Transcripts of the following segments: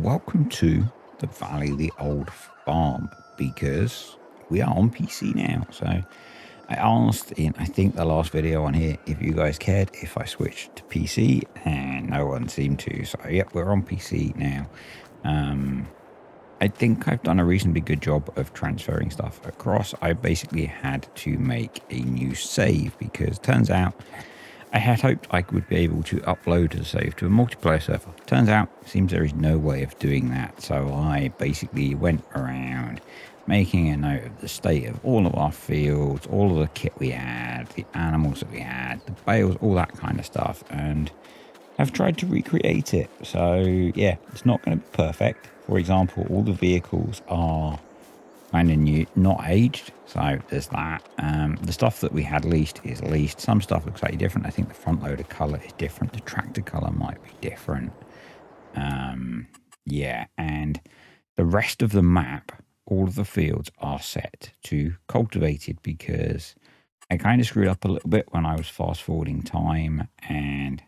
welcome to the Valley of the Old Farm, because we are on PC now. So I asked in, I think, the last video on here if you guys cared if I switched to PC, and no one seemed to. So yep, we're on PC now. I think I've done a reasonably good job of transferring stuff across. I basically had to make a new save because turns out I had hoped I would be able to upload a save to a multiplayer server. Turns out, seems there is no way of doing that. So I basically went around making a note of the state of all of our fields, all of the kit we had, the animals that we had, the bales, all that kind of stuff, and I've tried to recreate it. So yeah, it's not going to be perfect. For example, all the vehicles are kind of new, not aged, so there's that. The stuff that we had leased is leased. Some stuff looks slightly different. I think the front loader color is different, the tractor color might be different. Yeah, and the rest of the map, all of the fields are set to cultivated because I kind of screwed up a little bit when I was fast forwarding time, and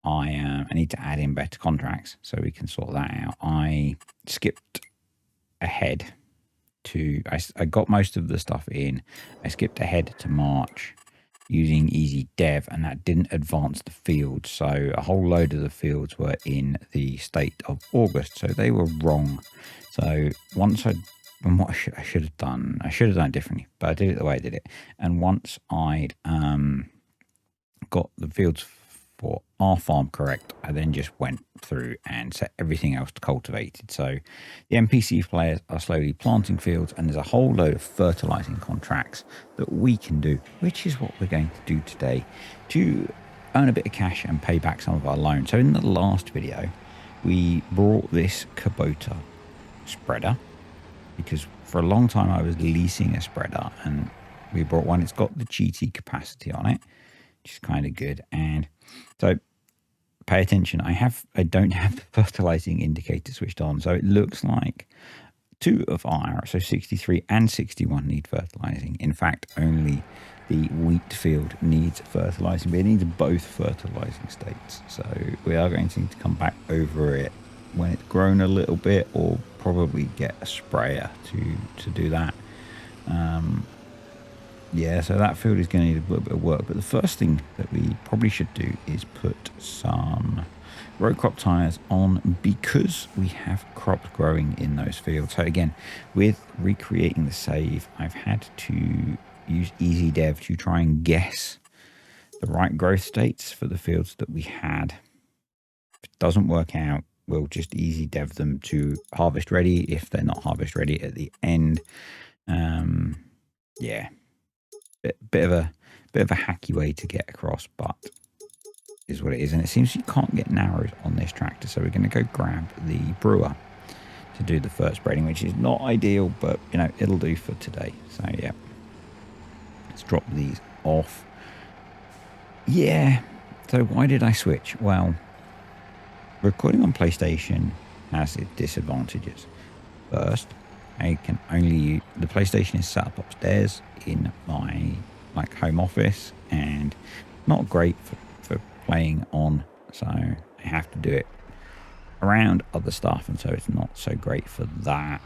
I need to add in better contracts so we can sort that out. I skipped ahead to, I got most of the stuff in. I skipped ahead to March using easy dev, and that didn't advance the fields. So a whole load of the fields were in the state of August, so they were wrong. So once and what I should have done it differently, but I did it the way I did it. And once I'd got the fields for our farm correct, I then just went through and set everything else to cultivated. So the NPC players are slowly planting fields, and there's a whole load of fertilizing contracts that we can do, which is what we're going to do today to earn a bit of cash and pay back some of our loans. So in the last video, we brought this Kubota spreader because for a long time I was leasing a spreader, and we brought one. It's got the GT capacity on it, which is kind of good. And so pay attention. I don't have the fertilizing indicator switched on, so it looks like two of our, so 63 and 61, need fertilizing. In fact, only the wheat field needs fertilizing, but it needs both fertilizing states. So we are going to need to come back over it when it's grown a little bit, or probably get a sprayer to do that. Yeah, so that field is going to need a little bit of work. But the first thing that we probably should do is put some row crop tires on, because we have crops growing in those fields. So again, with recreating the save, I've had to use easy dev to try and guess the right growth states for the fields that we had. If it doesn't work out, we'll just easy dev them to harvest ready if they're not harvest ready at the end. Yeah. Bit of a hacky way to get across, but is what it is. And it seems you can't get narrows on this tractor, so we're going to go grab the brewer to do the first spreading, which is not ideal, but you know, it'll do for today. So yeah, let's drop these off. Yeah, so why did I switch? Well, recording on PlayStation has its disadvantages. First, I can only, the PlayStation is set up upstairs in my home office, and not great for playing on, so I have to do it around other stuff, and so it's not so great for that.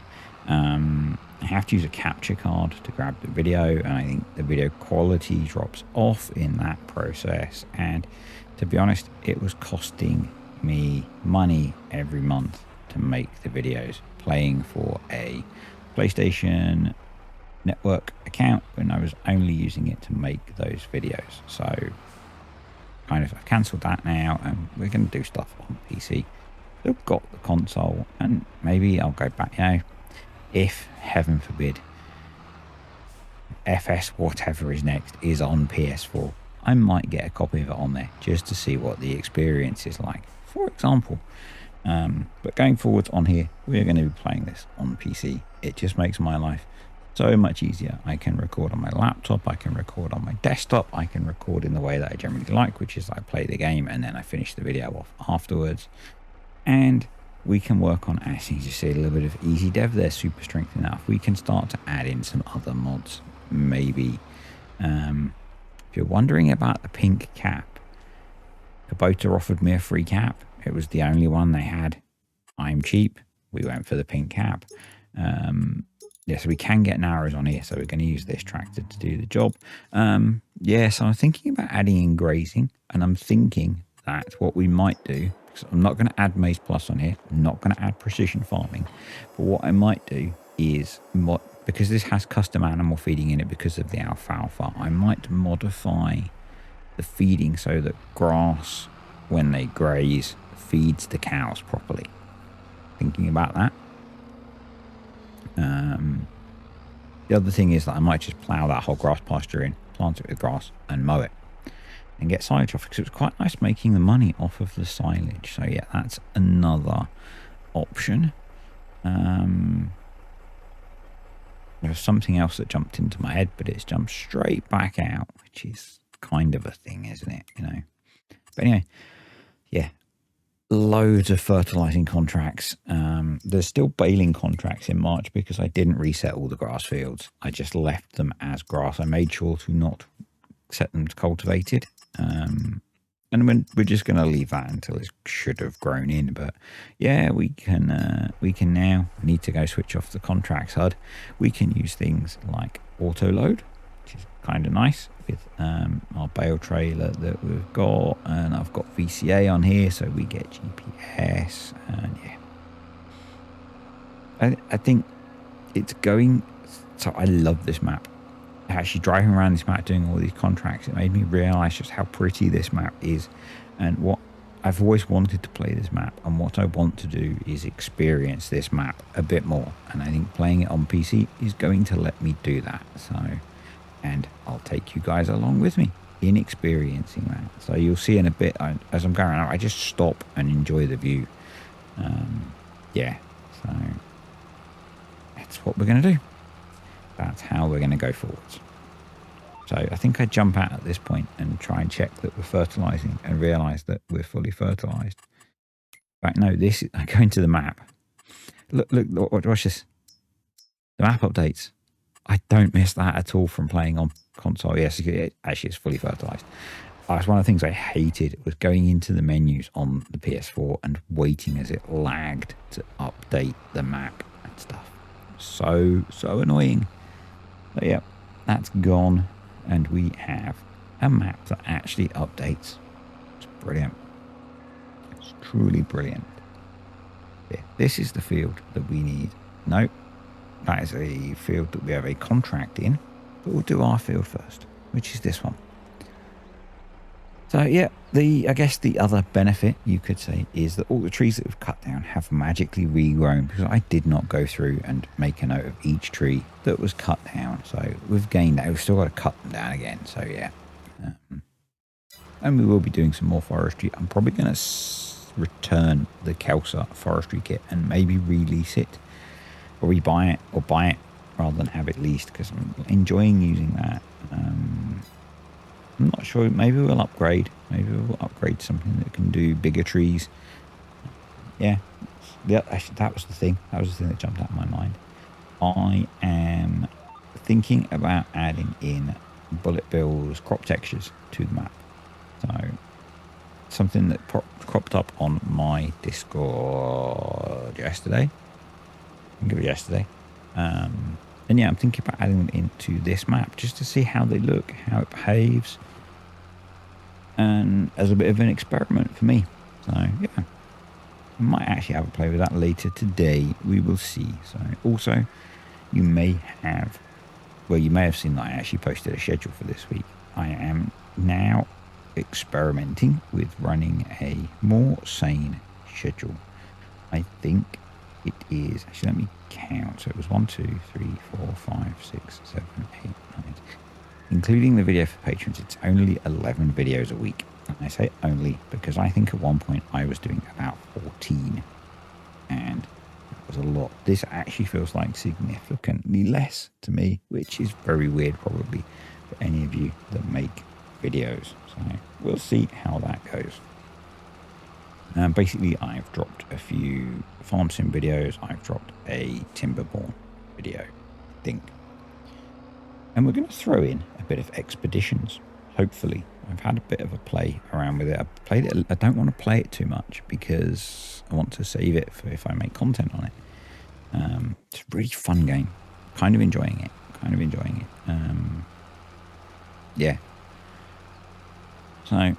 I have to use a capture card to grab the video, and I think the video quality drops off in that process, and to be honest, it was costing me money every month to make the videos, playing for a PlayStation Network account when I was only using it to make those videos. So kind of I've cancelled that now, and we're going to do stuff on PC. Still got the console, and maybe I'll go back, you know, if heaven forbid FS whatever is next is on PS4, I might get a copy of it on there just to see what the experience is like, for example. But going forwards on here, we're going to be playing this on PC. It just makes my life so much easier. I can record on my laptop, I can record on my desktop, I can record in the way that I generally like, which is I play the game and then I finish the video off afterwards. And we can work on, as you see, a little bit of easy dev there, super strength enough. We can start to add in some other mods, maybe. If you're wondering about the pink cap, Kubota offered me a free cap. It was the only one they had. I'm cheap. We went for the pink cap. Yeah, so we can get narrows on here. So we're going to use this tractor to do the job. Yeah, so I'm thinking about adding in grazing. And I'm thinking that what we might do, because I'm not going to add Maize Plus on here. I'm not going to add precision farming. But what I might do is, because this has custom animal feeding in it because of the alfalfa, I might modify the feeding so that grass, when they graze, feeds the cows properly. Thinking about that. The other thing is that I might just plough that whole grass pasture in, plant it with grass and mow it and get silage off, because it was quite nice making the money off of the silage. So yeah, that's another option. There was something else that jumped into my head, but it's jumped straight back out, which is kind of a thing, isn't it? You know. But anyway, yeah, loads of fertilizing contracts. There's still baling contracts in March because I didn't reset all the grass fields. I just left them as grass. I made sure to not set them to cultivated. And we're just going to leave that until it should have grown in. But yeah, we can now. I need to go switch off the contracts HUD. We can use things like auto load, which is kind of nice, with our bale trailer that we've got, and I've got VCA on here, so we get GPS. And yeah, I think it's going. So I love this map. Actually driving around this map doing all these contracts, it made me realize just how pretty this map is, and what I've always wanted to play this map, and what I want to do is experience this map a bit more, and I think playing it on PC is going to let me do that. So, and I'll take you guys along with me in experiencing that. So you'll see in a bit, as I'm going around, I just stop and enjoy the view. Yeah, so that's what we're going to do. That's how we're going to go forwards. So I think I jump out at this point and try and check that we're fertilizing and realize that we're fully fertilized. Right, no, I go into the map. Look, watch this. The map updates. I don't miss that at all from playing on console. Yes, actually it's fully fertilized. That's one of the things I hated, was going into the menus on the PS4 and waiting as it lagged to update the map and stuff. So annoying. But yeah, that's gone, and we have a map that actually updates. It's brilliant. It's truly brilliant. Yeah, this is the field that we need. Nope, that is a field that we have a contract in, but we'll do our field first, which is this one. So yeah, I guess the other benefit, you could say, is that all the trees that we've cut down have magically regrown, because I did not go through and make a note of each tree that was cut down. So we've gained that. We've still got to cut them down again. So yeah. And we will be doing some more forestry. I'm probably going to return the Kelsa forestry kit and maybe release it, or rebuy it, or buy it rather than have it leased, because I'm enjoying using that. I'm not sure. Maybe we'll upgrade. Maybe we'll upgrade something that can do bigger trees. Yeah. Actually, that was the thing. That was the thing that jumped out of my mind. I am thinking about adding in Bullet Bill's crop textures to the map. So, something that cropped up on my Discord yesterday. I think it was yesterday. And yeah, I'm thinking about adding them into this map just to see how they look, how it behaves, and as a bit of an experiment for me. So yeah, I might actually have a play with that later today. We will see. So also, you may have seen that I actually posted a schedule for this week. I am now experimenting with running a more sane schedule. I think it is, actually let me count, so it was 1, 2, 3, 4, 5, 6, 7, 8, 9, including the video for patrons. It's only 11 videos a week, and I say only because I think at one point I was doing about 14, and that was a lot. This actually feels like significantly less to me, which is very weird probably for any of you that make videos. So we'll see how that goes. Basically, I've dropped a few farm sim videos. I've dropped a Timberborn video, I think. And we're going to throw in a bit of expeditions. hopefully. I've had a bit of a play around with it. I played it. I don't want to play it too much because I want to save it for if I make content on it. It's a really fun game. Kind of enjoying it. Yeah. So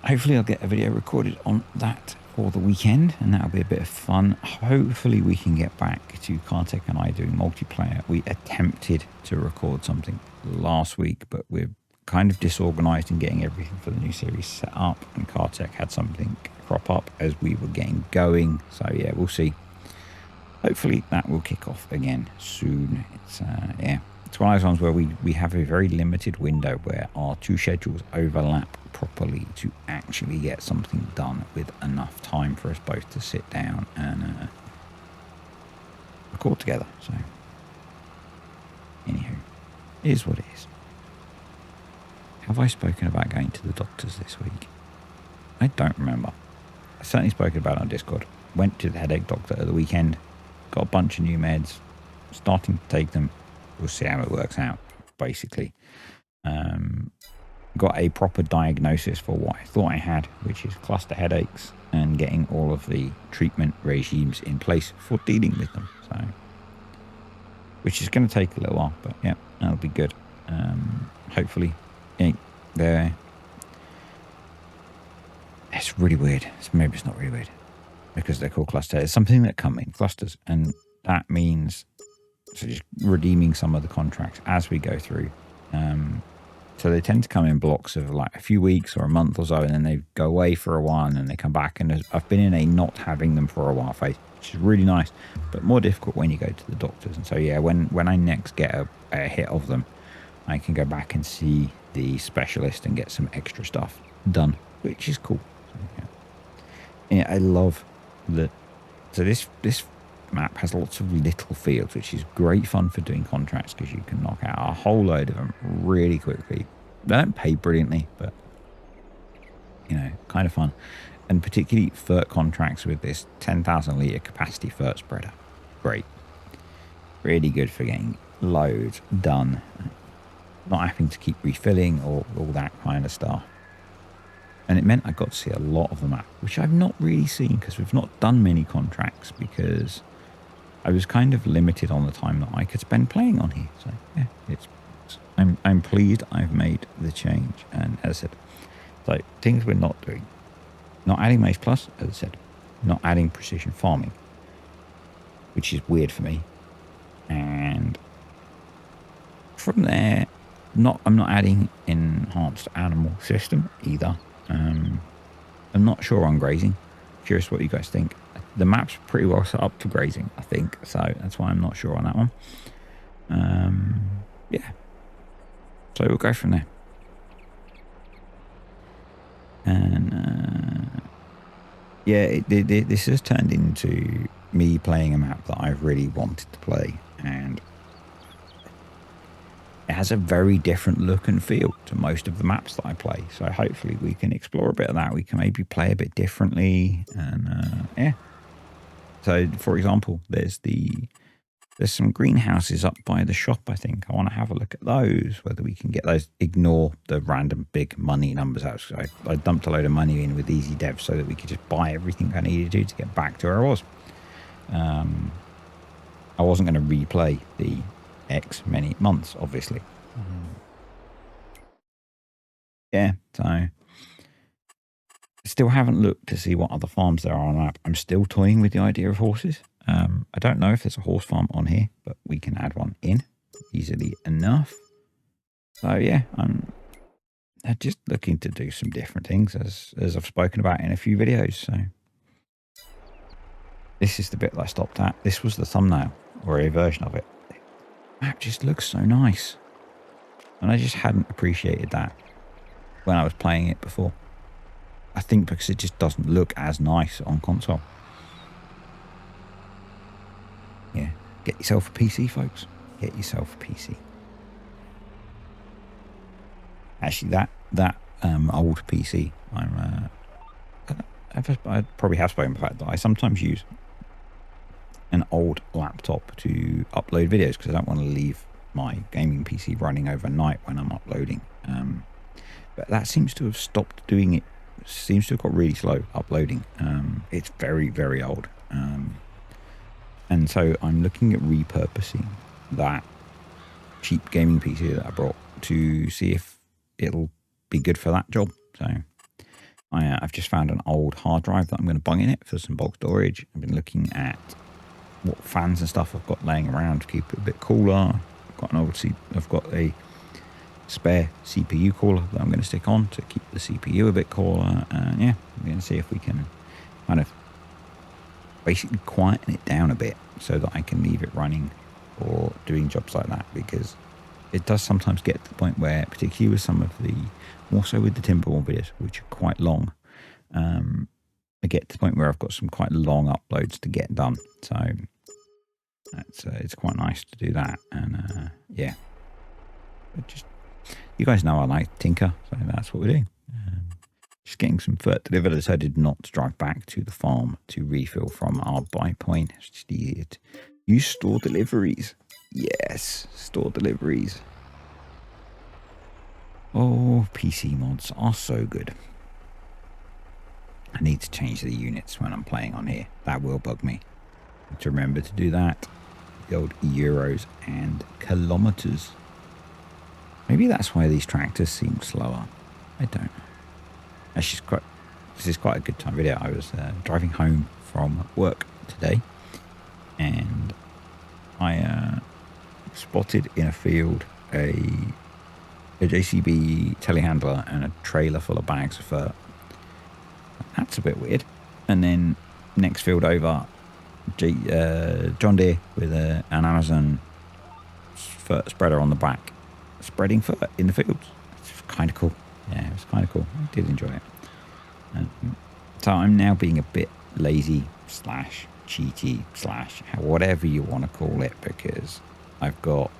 hopefully I'll get a video recorded on that for the weekend, and that'll be a bit of fun. Hopefully we can get back to Kartek and I doing multiplayer. We attempted to record something last week, but we're kind of disorganized in getting everything for the new series set up, and Kartek had something crop up as we were getting going. So yeah, we'll see. Hopefully that will kick off again soon. It's it's one of those ones where we have a very limited window where our two schedules overlap properly to actually get something done with enough time for us both to sit down and record together. So anywho, it is what it is. Have I spoken about going to the doctors this week? I don't remember. I certainly spoken about it on Discord. Went to the headache doctor at the weekend. Got a bunch of new meds. Starting to take them. We'll see how it works out, basically. Got a proper diagnosis for what I thought I had, which is cluster headaches, and getting all of the treatment regimes in place for dealing with them. So, which is going to take a little while, but yeah, that'll be good. Hopefully, there. It's really weird. Maybe it's not really weird because they're called clusters. It's something that come in clusters, and that means so just redeeming some of the contracts as we go through. So they tend to come in blocks of like a few weeks or a month or so, and then they go away for a while and then they come back. And I've been in a not having them for a while phase, which is really nice, but more difficult when you go to the doctors. And so yeah, when I next get a hit of them, I can go back and see the specialist and get some extra stuff done, which is cool. So, yeah, I love that. So this map has lots of little fields, which is great fun for doing contracts because you can knock out a whole load of them really quickly. They don't pay brilliantly, but kind of fun. And particularly FERT contracts with this 10,000 litre capacity FERT spreader. Great. Really good for getting loads done. Not having to keep refilling or all that kind of stuff. And it meant I got to see a lot of the map, which I've not really seen because we've not done many contracts because I was kind of limited on the time that I could spend playing on here. So yeah, I'm pleased I've made the change. And as I said, so things we're not doing, not adding Maze Plus, as I said, not adding precision farming, which is weird for me. And from there, I'm not adding enhanced animal system either. I'm not sure on grazing. Curious what you guys think. The map's pretty well set up for grazing, I think, so that's why I'm not sure on that one. Yeah, so we'll go from there. And yeah, this has turned into me playing a map that I've really wanted to play, and it has a very different look and feel to most of the maps that I play. So hopefully we can explore a bit of that. We can maybe play a bit differently, and yeah. So, for example, there's some greenhouses up by the shop, I think. I want to have a look at those, whether we can get those, ignore the random big money numbers out. So I dumped a load of money in with Easy Dev so that we could just buy everything I needed to get back to where I was. I wasn't going to replay the X many months, obviously. Yeah, so still haven't looked to see what other farms there are on the map. I'm still toying with the idea of horses. I don't know if there's a horse farm on here, but we can add one in easily enough. So yeah, I'm just looking to do some different things as I've spoken about in a few videos. So this is the bit that I stopped at. This was the thumbnail or a version of it. The map just looks so nice. And I just hadn't appreciated that when I was playing it before. I think because it just doesn't look as nice on console. Yeah, get yourself a PC, folks. Get yourself a PC. Actually, that old PC, I probably have spoken about that I sometimes use an old laptop to upload videos because I don't want to leave my gaming PC running overnight when I'm uploading. but that seems to have stopped doing it. Seems to have got really slow uploading. It's very, very old. And so I'm looking at repurposing that cheap gaming PC that I brought to see if it'll be good for that job. So I've just found an old hard drive that I'm going to bung in it for some bulk storage. I've been looking at what fans and stuff I've got laying around to keep it a bit cooler. I've got a spare CPU cooler that I'm going to stick on to keep the CPU a bit cooler. Yeah, I'm going to see if we can kind of basically quieten it down a bit so that I can leave it running or doing jobs like that, because it does sometimes get to the point where, particularly with some of the, more so with the Timberwolf videos, which are quite long, I get to the point where I've got some quite long uploads to get done. So it's quite nice to do that. And yeah, just, you guys know I like tinker, so that's what we're doing. Just getting some fert delivered. I decided not to drive back to the farm to refill from our buy point. Just needed use store deliveries. Yes, store deliveries. Oh, PC mods are so good. I need to change the units when I'm playing on here. That will bug me. Need to remember to do that. The old euros and kilometers. Maybe that's why these tractors seem slower. I don't know. This is quite a good time video. I was driving home from work today, and I spotted in a field a JCB telehandler and a trailer full of bags of fur. That's a bit weird. And then next field over, John Deere with an Amazon fur spreader on the back, spreading fur in the fields. It's kind of cool. Yeah, it was kind of cool. I did enjoy it. So I'm now being a bit lazy / cheaty / whatever you want to call it, because I've got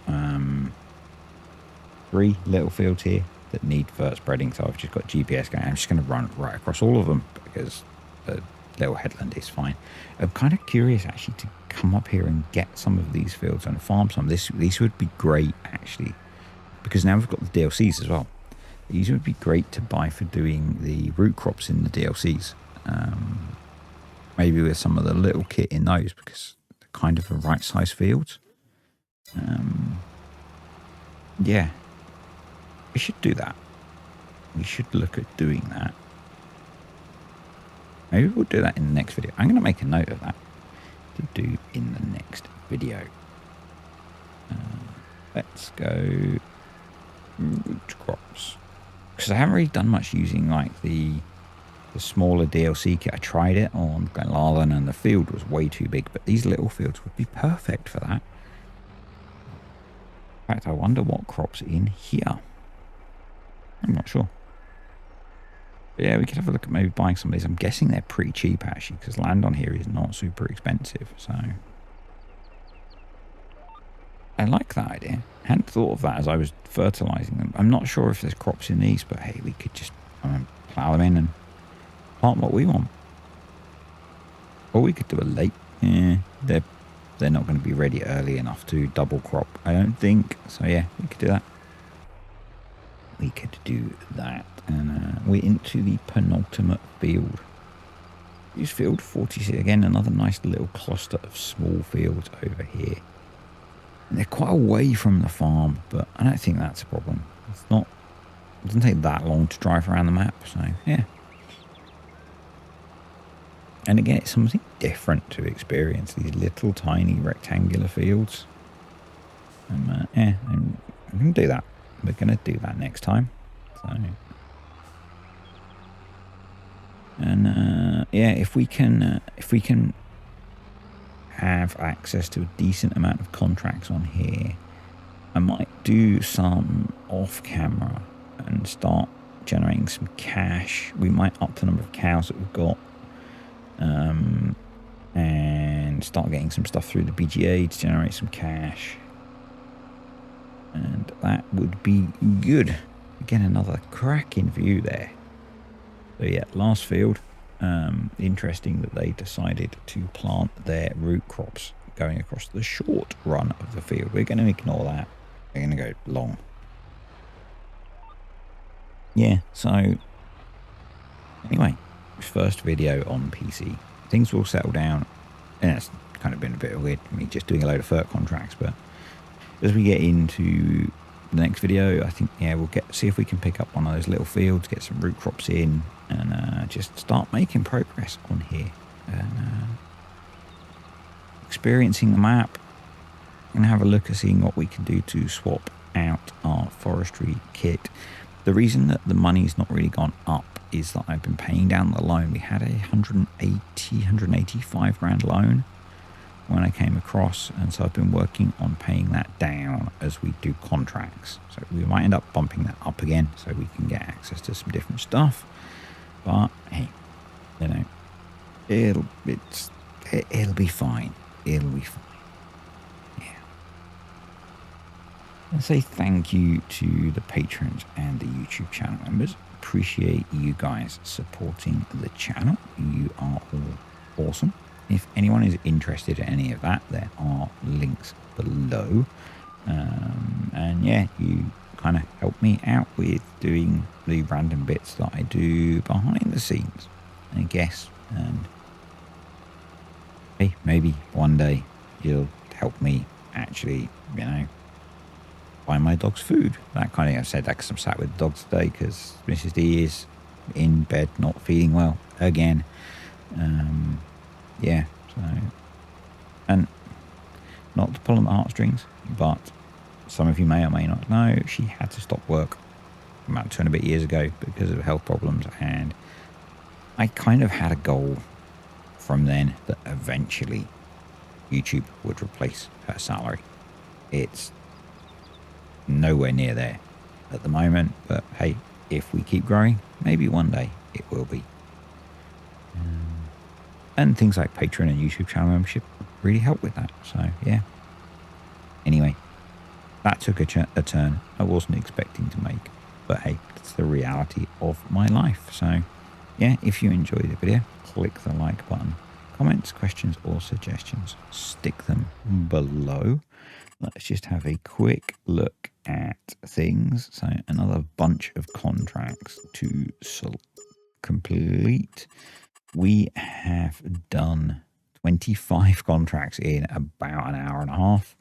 3 little fields here that need fur spreading. So I've just got GPS going. I'm just going to run right across all of them because the little headland is fine. I'm kind of curious actually to come up here and get some of these fields and farm some. These would be great actually, because now we've got the DLCs as well. These would be great to buy for doing the root crops in the DLCs. Maybe with some of the little kit in those, because they're kind of the right size fields. Yeah, we should do that. We should look at doing that. Maybe we'll do that in the next video. I'm going to make a note of that to do in the next video. Let's go root crops. Because I haven't really done much using like the smaller DLC kit. I tried it on Glenlalan and the field was way too big, but these little fields would be perfect for that. In fact, I wonder what crops in here. I'm not sure. But yeah, we could have a look at maybe buying some of these. I'm guessing they're pretty cheap actually, because land on here is not super expensive. So I like that idea. I hadn't thought of that as I was fertilizing them. I'm not sure if there's crops in these, but hey, we could just plow them in and plant what we want. Or we could do a late. Yeah, they're not going to be ready early enough to double crop, I don't think. So yeah, we could do that. We could do that. And we're into the penultimate field. Use field 46. Again, another nice little cluster of small fields over here. And they're quite away from the farm, but I don't think that's a problem. It doesn't take that long to drive around the map, so yeah. And again, it's something different to experience, these little tiny rectangular fields. And yeah, I'm going to do that. We're going to do that next time. So, and yeah, if we can have access to a decent amount of contracts on here, I might do some off camera and start generating some cash. We might up the number of cows that we've got, and start getting some stuff through the BGA to generate some cash, and that would be good. Again, another cracking view there. So yeah, last field. Interesting that they decided to plant their root crops going across the short run of the field. We're going to ignore that. We're going to go long. yeah, so anyway, first video on PC. Things will settle down. And it's kind of been a bit weird, me just doing a load of FERC contracts. But as we get into the next video, I think, yeah, we'll see if we can pick up one of those little fields, get some root crops in, and just start making progress on here. And experiencing the map, and have a look at seeing what we can do to swap out our forestry kit. The reason that the money's not really gone up is that I've been paying down the loan. We had a 185 grand loan when I came across, and so I've been working on paying that down as we do contracts. So we might end up bumping that up again so we can get access to some different stuff. But hey, you know, it'll be fine. It'll be fine. I say thank you to the patrons and the YouTube channel members. Appreciate you guys supporting the channel. You are all awesome. If anyone is interested in any of that, there are links below. And yeah, you kind of help me out with doing the random bits that I do behind the scenes, I guess. And hey, maybe one day you'll help me actually, you know, buy my dog's food. That kind of thing. I've said that because I'm sat with the dogs today because Mrs. D is in bed, not feeling well again. Yeah, so, and not to pull on the heartstrings, but some of you may or may not know, she had to stop work about 2 and a bit years ago because of health problems, and I kind of had a goal from then that eventually YouTube would replace her salary. It's nowhere near there at the moment, but hey, if we keep growing, maybe one day it will be. And things like Patreon and YouTube channel membership really help with that. So yeah. Anyway, that took a turn I wasn't expecting to make, but hey, it's the reality of my life. So yeah, if you enjoyed the video, click the like button. Comments, questions, or suggestions, stick them below. Let's just have a quick look at things. So another bunch of contracts to complete. We have done 25 contracts in about an hour and a half.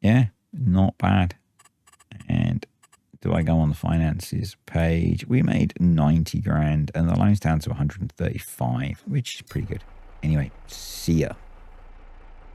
Yeah, not bad. And do I go on the finances page? We made 90 grand and the loan's down to 135, which is pretty good. Anyway, see ya.